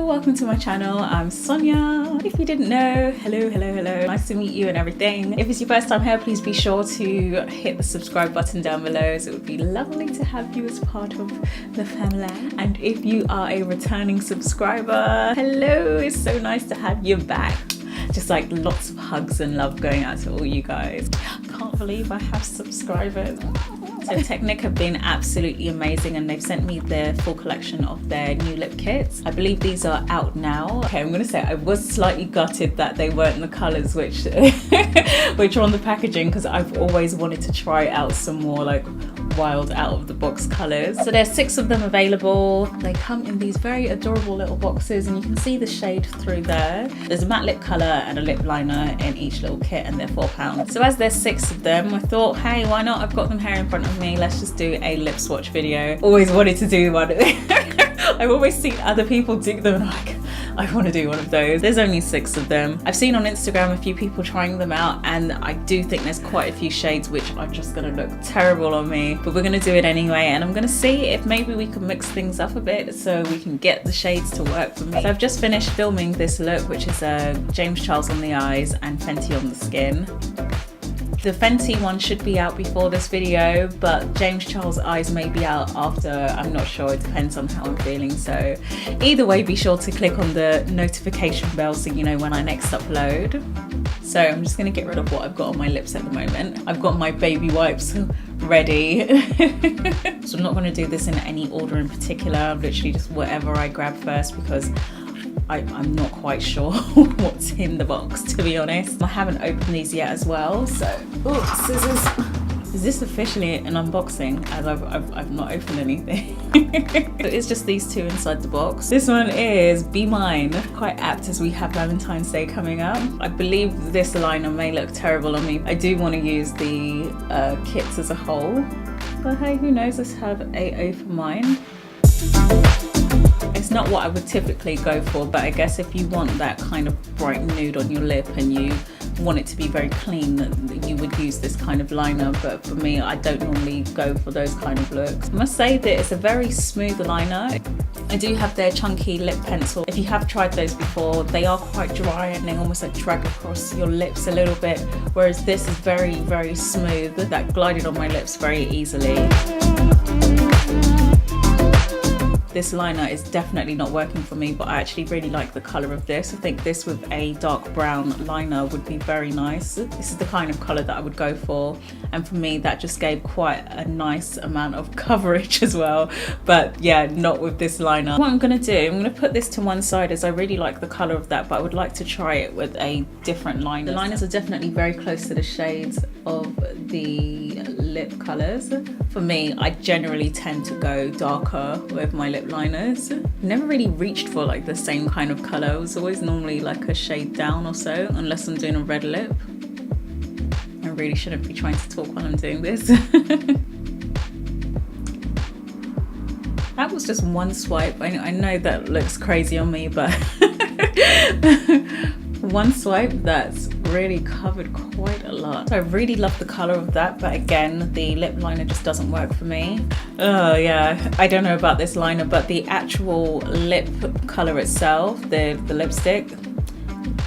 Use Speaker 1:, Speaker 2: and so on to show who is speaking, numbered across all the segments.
Speaker 1: Welcome to my channel. I'm Sonia. If you didn't know, hello. Nice to meet you and everything. If it's your first time here, please be sure to hit the subscribe button down below, as it would be lovely to have you as part of the family. And if you are a returning subscriber, hello, it's so nice to have you back. Just like lots of hugs and love going out to all you guys. Can't believe I have subscribers. So TECHNIC have been absolutely amazing, and they've sent me their full collection of their new lip kits. I believe these are out now. Okay, I'm gonna say I was slightly gutted that they weren't the colors which which are on the packaging, because I've always wanted to try out some more like wild out of the box colors. So there's 6 of them available. They come in these very adorable little boxes, and you can see the shade through there. There's a matte lip color and a lip liner in each little kit, and they're £4. So as there's 6 of them, I thought, hey, why not? I've got them here in front of me. Let's just do a lip swatch video. Always wanted to do one. I've always seen other people do them, and I'm like, I want to do one of those. There's only 6 of them. I've seen on Instagram a few people trying them out, and I do think there's quite a few shades which are just gonna look terrible on me, but we're gonna do it anyway, and I'm gonna see if maybe we can mix things up a bit so we can get the shades to work for me. So I've just finished filming this look, which is James Charles on the eyes and Fenty on the skin. The Fenty one should be out before this video, but James Charles eyes may be out after. I'm not sure, it depends on how I'm feeling. So either way, be sure to click on the notification bell so you know when I next upload. So I'm just gonna get rid of what I've got on my lips at the moment. I've got my baby wipes ready. So I'm not gonna do this in any order in particular, literally just whatever I grab first, because I'm not quite sure what's in the box, to be honest. I haven't opened these yet as well, so oh, scissors. Is this officially an unboxing, as I've not opened anything? So it's just these 2 inside the box. This one is Be Mine, quite apt as we have Valentine's Day coming up. I believe this liner may look terrible on me. I do want to use the kits as a whole, but hey, who knows, let's have a for mine. It's not what I would typically go for, but I guess if you want that kind of bright nude on your lip and you want it to be very clean, you would use this kind of liner. But for me, I don't normally go for those kind of looks. I must say that it's a very smooth liner. I do have their chunky lip pencil. If you have tried those before, they are quite dry and they almost like drag across your lips a little bit, whereas this is very smooth. That glided on my lips very easily. This liner is definitely not working for me, but I actually really like the color of this. I think this with a dark brown liner would be very nice. This is the kind of color that I would go for, and for me that just gave quite a nice amount of coverage as well. But yeah, not with this liner. What I'm gonna do, I'm gonna put this to one side, as I really like the color of that, but I would like to try it with a different liner. The liners are definitely very close to the shades of the lip colors. For me, I generally tend to go darker with my lip liners. Never really reached for like the same kind of color. It was always normally like a shade down or so, unless I'm doing a red lip. I really shouldn't be trying to talk while I'm doing this. That was just one swipe. I know that looks crazy on me, but one swipe that's really covered quite a lot. So I really love the color of that, but again, the lip liner just doesn't work for me. Oh yeah, I don't know about this liner, but the actual lip color itself, the lipstick,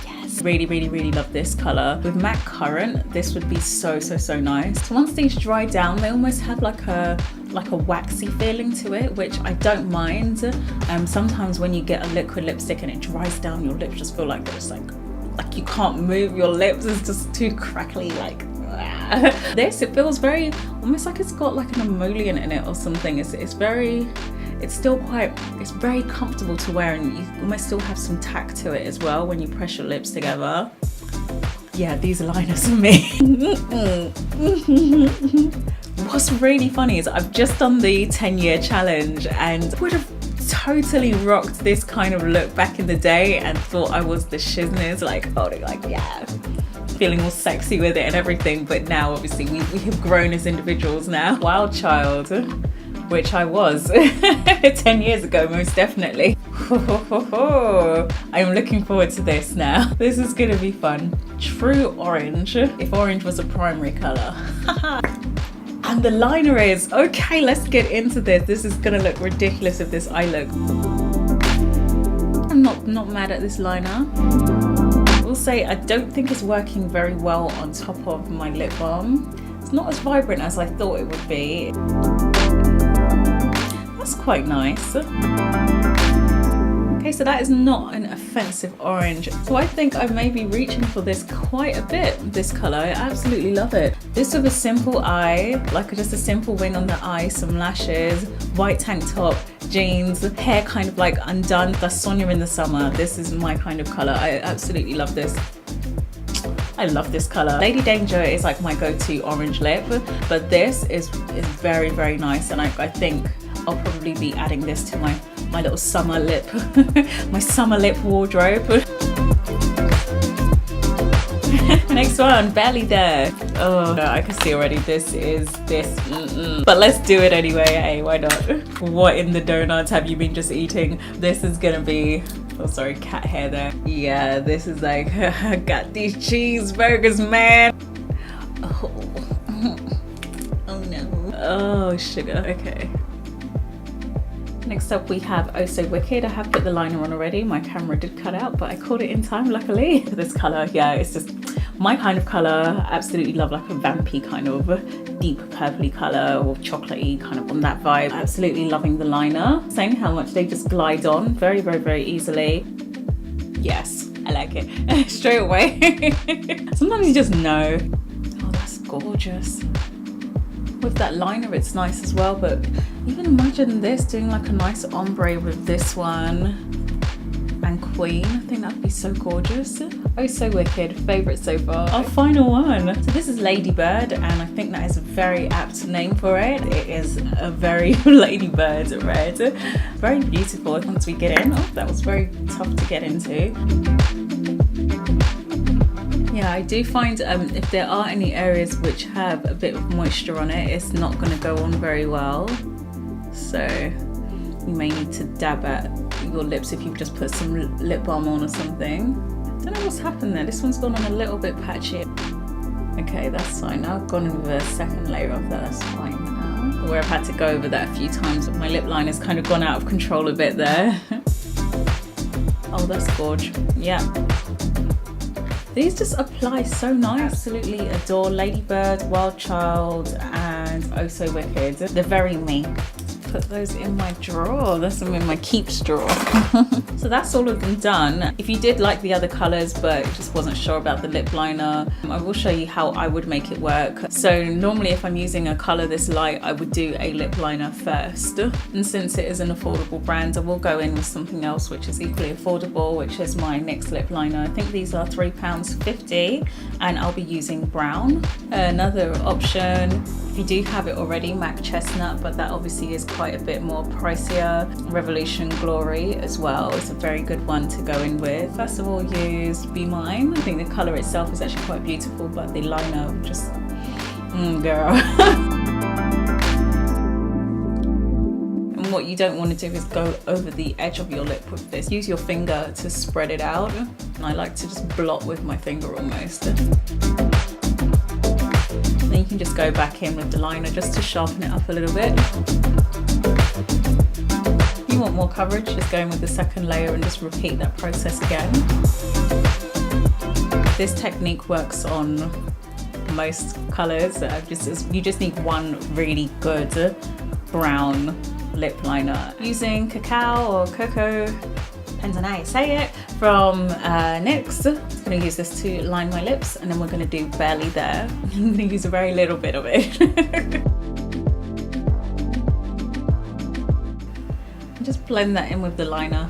Speaker 1: yes, really love this color. With MAC Currant, this would be so nice. So once these dry down, they almost have like a waxy feeling to it, which I don't mind. Sometimes when you get a liquid lipstick and it dries down, your lips just feel like they're just like you can't move your lips. It's just too crackly, like this, it feels very almost like it's got like an emollient in it or something. It's very comfortable to wear, and you almost still have some tack to it as well when you press your lips together. Yeah, these are liners for me. What's really funny is I've just done the 10-year challenge, and would have totally rocked this kind of look back in the day and thought I was the shizness, like holding like, yeah, feeling all sexy with it and everything. But now obviously we have grown as individuals now. Wild child, which I was 10 years ago, most definitely. I'm looking forward to this now. This is gonna be fun. True orange, if orange was a primary color. And the liner is. Okay, let's get into this. This is gonna look ridiculous if this eye look. I'm not mad at this liner. I will say I don't think it's working very well on top of my lip balm. It's not as vibrant as I thought it would be. That's quite nice. Okay, so that is not an offensive orange. So I think I may be reaching for this quite a bit, this color. I absolutely love it. This with a simple eye, like just a simple wing on the eye, some lashes, white tank top, jeans, hair kind of like undone. That's Sonya in the summer. This is my kind of color. I absolutely love this. I love this color. Lady Danger is like my go-to orange lip, but this is very, very nice. And I think I'll probably be adding this to my little summer lip, my summer lip wardrobe. Next one, Barely There. Oh, no, I can see already this. But let's do it anyway, hey, why not? What in the donuts have you been just eating? This is gonna be, oh sorry, cat hair there. Yeah, this is like, I got these cheeseburgers, man. Oh, oh no. Oh, sugar, okay. Next up we have Oh So Wicked. I have put the liner on already. My camera did cut out, but I caught it in time, luckily. This color, yeah, it's just my kind of color. Absolutely love like a vampy kind of deep purpley color or chocolatey kind of on that vibe. Absolutely loving the liner. Saying how much they just glide on very, very, very easily. Yes, I like it. Straight away. Sometimes you just know. Oh, that's gorgeous. With that liner it's nice as well, but even imagine this doing like a nice ombre with this one and Queen. I think that'd be so gorgeous. Oh So Wicked, favorite so far. Our final one. So this is Ladybird, and I think that is a very apt name for it. It is a very ladybird red. Very beautiful once we get in. Oh, that was very tough to get into. Yeah, I do find if there are any areas which have a bit of moisture on it, it's not going to go on very well. So you may need to dab at your lips if you've just put some lip balm on or something. I don't know what's happened there. This one's gone on a little bit patchy. Okay, that's fine. Now I've gone in with a second layer of that. That's fine now. Where I've had to go over that a few times, but my lip liner's kind of gone out of control a bit there. Oh, that's gorgeous. Yeah. These just apply so nice. Absolutely adore Ladybird, Wild Child, and Oh So Wicked. They're very me. Put those in my drawer. That's them in my keeps drawer. So that's all of them done. If you did like the other colors but just wasn't sure about the lip liner, I will show you how I would make it work. So normally if I'm using a color this light, I would do a lip liner first. And since it is an affordable brand, I will go in with something else which is equally affordable, which is my NYX lip liner. I think these are £3.50 and I'll be using brown. Another option, if you do have it already, MAC Chestnut, but that obviously is quite a bit more pricier. Revolution Glory as well is a very good one to go in with. First of all, use Be Mine. I think the color itself is actually quite beautiful, but the liner just, girl. And what you don't want to do is go over the edge of your lip with this. Use your finger to spread it out. And I like to just blot with my finger almost. Then you can just go back in with the liner just to sharpen it up a little bit. If you want more coverage, just go in with the second layer and just repeat that process again. This technique works on most colors. You just need one really good brown lip liner. Using Cacao or Cocoa, depends on how you say it, from NYX. I'm going to use this to line my lips, and then we're going to do Barely There. I'm going to use a very little bit of it. Just blend that in with the liner.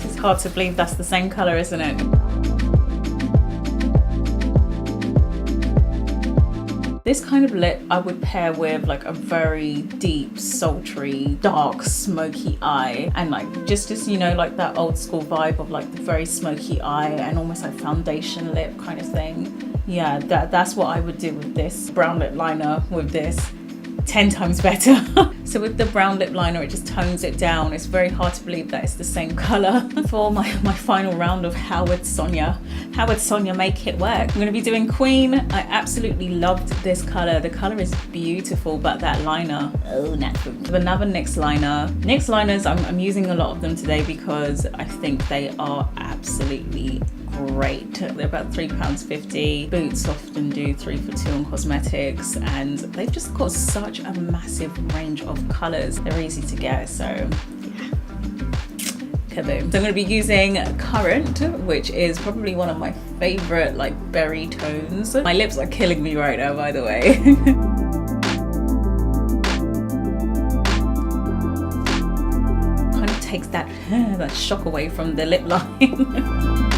Speaker 1: It's hard to believe that's the same color, isn't it? This kind of lip I would pair with like a very deep, sultry, dark, smoky eye, and like just you know, like that old school vibe of like the very smoky eye and almost like foundation lip kind of thing. Yeah, that's what I would do with this brown lip liner with this. 10 times better. So with the brown lip liner, it just tones it down. It's very hard to believe that it's the same color. For my final round of Howard Sonya Make It Work, I'm going to be doing Queen. I absolutely loved this color. The color is beautiful, but that liner, oh, natural. Another NYX liner. NYX liners, I'm using a lot of them today because I think they are absolutely great. They're about £3.50. Boots often do 3 for 2 on cosmetics, and they've just got such a massive range of colors. They're easy to get, so yeah. Kaboom. So I'm going to be using Current, which is probably one of my favorite like berry tones. My lips are killing me right now, by the way. Kind of takes that shock away from the lip line.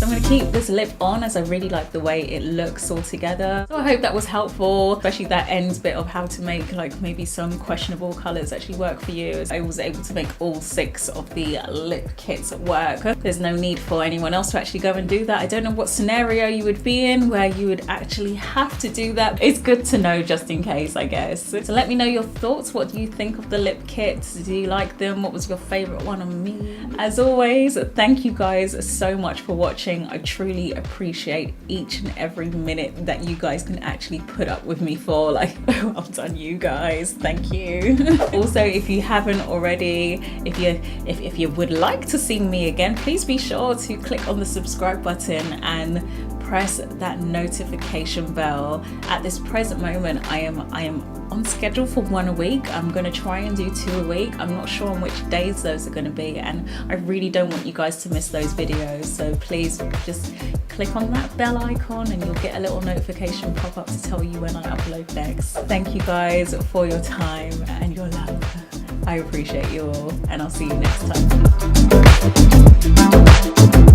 Speaker 1: I'm going to keep this lip on as I really like the way it looks all together. So I hope that was helpful, especially that ends bit of how to make like maybe some questionable colors actually work for you. I was able to make all 6 of the lip kits work. There's no need for anyone else to actually go and do that. I don't know what scenario you would be in where you would actually have to do that. It's good to know just in case, I guess. So let me know your thoughts. What do you think of the lip kits? Do you like them? What was your favorite one on me? As always, thank you guys so much for watching. I truly appreciate each and every minute that you guys can actually put up with me for. Like, well done you guys, thank you. Also, if you haven't already, if you would like to see me again, please be sure to click on the subscribe button and press that notification bell. At this present moment, I am on schedule for 1 a week. I'm going to try and do 2 a week. I'm not sure on which days those are going to be, and I really don't want you guys to miss those videos, so please just click on that bell icon and you'll get a little notification pop up to tell you when I upload next. Thank you guys for your time and your love. I appreciate you all, and I'll see you next time.